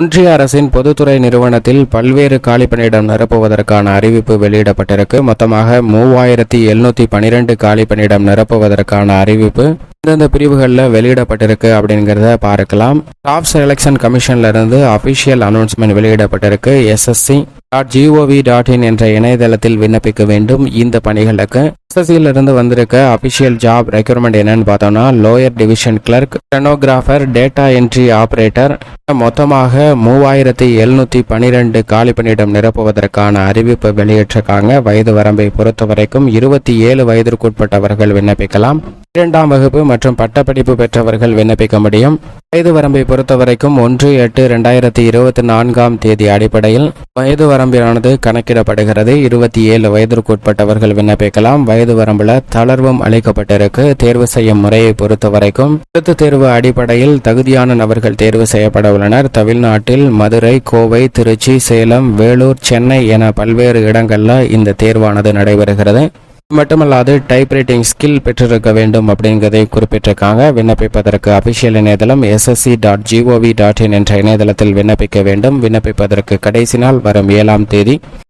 ஒன்றிய அரசின் பொதுத்துறை நிறுவனத்தில் பல்வேறு காலிப்பணியிடம் நிரப்புவதற்கான அறிவிப்பு வெளியிடப்பட்டிருக்கு. மொத்தமாக 3712 காலிப்பணியிடம் நிரப்புவதற்கான அறிவிப்பு இந்தந்த பிரிவுகளில் வெளியிடப்பட்டிருக்கு அப்படிங்கிறத பார்க்கலாம். ஸ்டாஃப் செலெக்ஷன் கமிஷன்ல இருந்து அபிஷியல் அனௌன்ஸ்மெண்ட் வெளியிடப்பட்டிருக்கு. ssc.gov.in என்ற இணையதளத்தில் விண்ணப்பிக்க வேண்டும். இந்த பணிகளுக்கு எஸ்எஸ்சியில இருந்து வந்திருக்க அபிஷியல் ஜாப் ரெக்யூர்மெண்ட் என்னன்னு பார்த்தோம்னா lower division clerk, stenographer, data entry operator. மொத்தமாக 3712 காலிப்பணியிடம் நிரப்புவதற்கான அறிவிப்பு வெளியிட்டிருக்காங்க. வயது வரம்பை பொறுத்த வரைக்கும் 27 வயதிற்குட்பட்டவர்கள் விண்ணப்பிக்கலாம். 2ஆம் வகுப்பு மற்றும் பட்டப்படிப்பு பெற்றவர்கள் விண்ணப்பிக்க முடியும். வயது வரம்பை பொறுத்தவரைக்கும் 1/8/2024 அடிப்படையில் வயது வரம்பிலானது கணக்கிடப்படுகிறது. 27 வயதிற்குட்பட்டவர்கள் விண்ணப்பிக்கலாம். வயது வரம்புல தளர்வும் அளிக்கப்பட்டிருக்கு. தேர்வு செய்யும் முறையை பொறுத்தவரைக்கும் எழுத்து தேர்வு அடிப்படையில் தகுதியான நபர்கள் தேர்வு செய்யப்பட உள்ளனர். தமிழ்நாட்டில் மதுரை, கோவை, திருச்சி, சேலம், வேலூர், சென்னை என பல்வேறு இடங்கள்ல இந்த தேர்வானது நடைபெறுகிறது. மட்டுமல்லாது டைப்ரைட்டிங் ஸ்கில் பெற்றிருக்க வேண்டும் அப்படிங்கிறதை குறிப்பிட்டிருக்காங்க. விண்ணப்பிப்பதற்கு அபிஷியல் இணையதளம் ssc.gov.in என்ற இணையதளத்தில் விண்ணப்பிக்க வேண்டும். விண்ணப்பிப்பதற்கு கடைசி நாள் வரும் 7ஆம் தேதி.